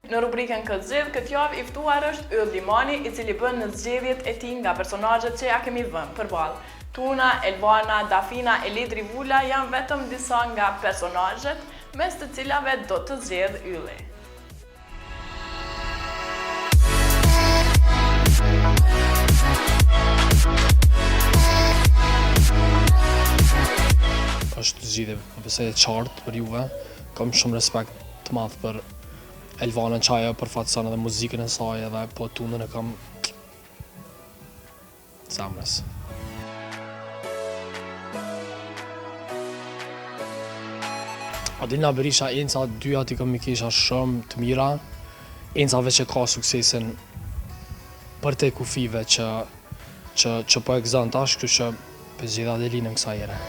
Në rubrikën Këtë zgjedh, këtë javë i ftuar është Yll Limani, i cili bën në zgjedhjet e tij nga personazhet që ja kemi vënë përballë. Tuna, Elvana, Dafina e Ledri Vula janë vetëm disa nga personazhet mes të cilave do të zgjedh Ylli. Është zgjidhje besoj e qartë për juve. Kam shumë respekt të madh për Elvanën që ajo përfatëson edhe muzikën e saj edhe po tunën e kam zemrës. Adelina Berisha, Enca, dyja t'i kam i kisha shumë të mira. Enca veç e ka suksesin për te kufive që po e gëzon tash, kështu që për zgjidh Adelinën kësaj here.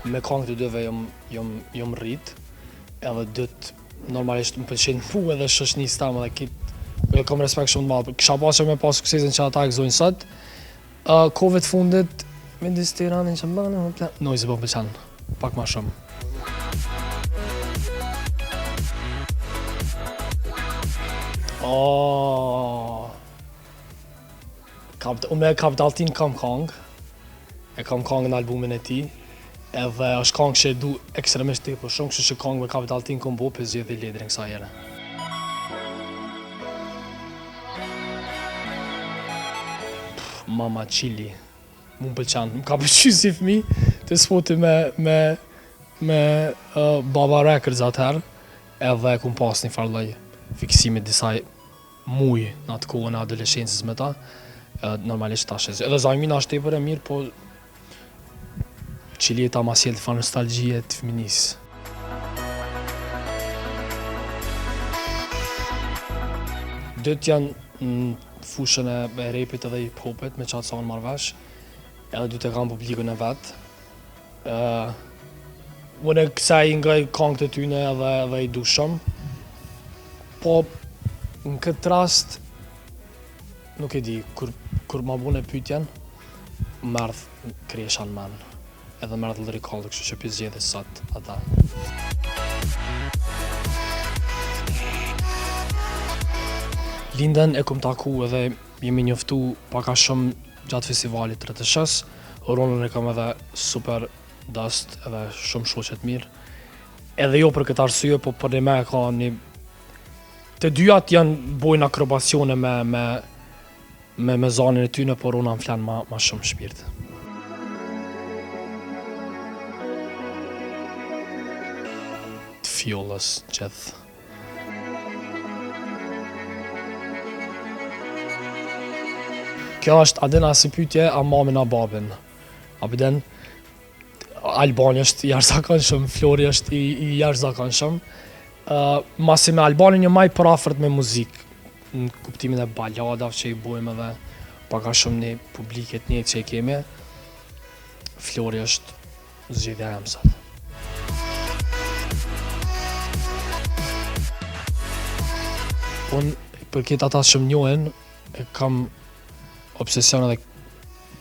Me këngë të dyve jom rrit, edhe dytë normalisht më pëlqejnë pu edhe shoqënisë tame edhe kit kam respekt shumë të madh. Kisha pasur me pas suksesin që ata e gëzojnë sot. Kohëve të fundit midis Tiranën që bënë më plan. Noizi po pëlqen pak më shumë. Me Kapitaltin kam këngë. E kam këngë në albumin e tij. Edhe është këngë që e du ekstremisht tepër shumë, kështu që këngë me Kapitaltin kom bo për zgjedhje Ledrin kësaj here. Mama Chili, mu m'pëlqen, m'ka pëlqy si fëmijë të spoti me Baba Records atëherë, edhe kum pas një farë lloj fiksimi disa muj në atë kohën e adoleshencës me ta, normalisht tash. Edhe Zajmina është tepër e mirë, po Qilieta ma sjell të fa nostalgjie të fëminisë. Dytë janë në fushën e rapit edhe hip-hopit me qatë sa unë marrë vesh, edhe dytë e kam publikun e vetë. Unë e kësaj nga këngët e tyne edhe i du shumë, po në këtë rast, nuk e di, kur ma bune pyetjen, merdh Kresha në men. Edhe merdh lirikallë, kështu që pi zgjedhje sot ata. Lindën e kum taku edhe jemi njoftu paka shumë gjatë festivalit RTS-s. Ronën e kam edhe super dast edhe shumë shoqe të mirë. Edhe jo për këtë arsye, po për me ka një... Të dyjat janë bojnë akrobacione me zanin e tyne, por Rona më flan ma shumë shpirt. Fjollës gjithë. Kjo është adena si pyetje a mamin a babin. Abiden, Albani është jashtëzakonshëm, Flori është i jashtëzakonshëm. Masi me Albani një maj përafërt me muzikë, në kuptimin e baladave që i bojmë edhe paka shumë një publiket një që i kemi. Flori është zgjidhja e sot. Unë, për këtë ata që më njohin, kam obsesion edhe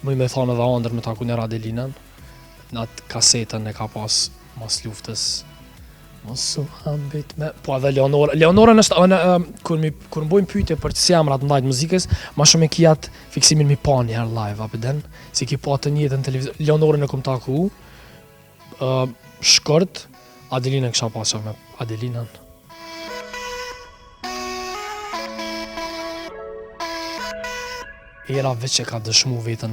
më me thonë edhe andër me taku njëra Adelinën. Në atë kasetën e ka pas mas luftës. Mosu hambit me... Po edhe Leonora. Leonora është, kur më bojmë pyetje për si emrat ndajt muzikës, ma shumë e kijat fiksimin mi pa njëherë live, apëden. Si ki pa të njëtën televizor. Leonorën e kom taku, shkort, Adelinën kësha pasur me Adelinën. Era veç e ka dëshmu vetën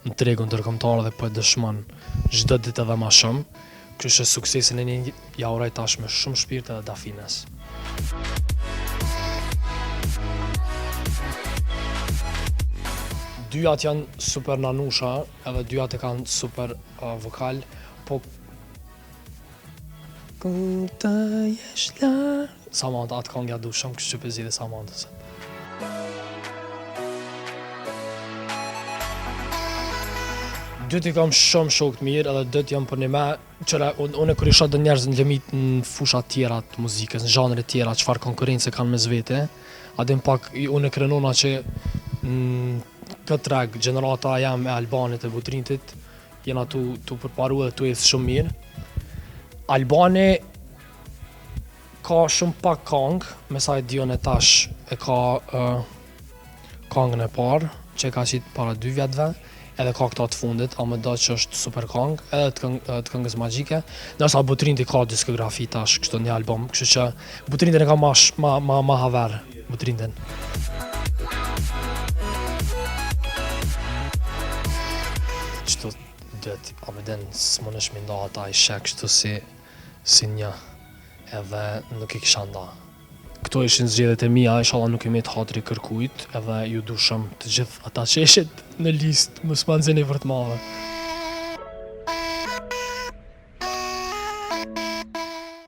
në tregun ndërkombëtar dhe po e dëshmon çdo ditë edhe ma shumë. Kështu që suksesin e një ja uroj tash me shumë shpirt edhe Dafinës. Dyjat janë super nanusha, edhe dyjat e kanë super vokal, po Kuta jesh larg. Samanta atë këngë ja du shumë, kështu që pëzidhe Samantës. Dytë i kam shumë shok të mirë, edhe dytë jam për një me, qëra unë e kër i shoh dhe njerëz në limit në fusha tjera të muzikës, në zhanre tjera, çfarë konkurrence kanë mes vete, adem pak unë e krenona që këtë reg, gjenerata jam e Albanit e Butrintit, jena tu përparu edhe tu ecë shumë mirë. Albani ka shumë pak këngë, me sa e dion e tash e ka këngën e parë, që ka qitë para 2 vjetëve, edhe ka këta të fundit, a më do që është super këngë, edhe të këngës magjike. Nërsa Butrinti ka diskografi tash, kështu një album, kështu që Butrintin e ka ma haver, Butrintin. Qëtu dët, a më den, s'më nësh mi nda ata i shek kështu si një, edhe nuk i kisha nda. Këto ishin zgjedhjet e mia, inshallah nuk kemi të hatri kërkujt, edhe ju dushëm të gjithë ata që ishit në listë, mos ma nxjeni për të madhe.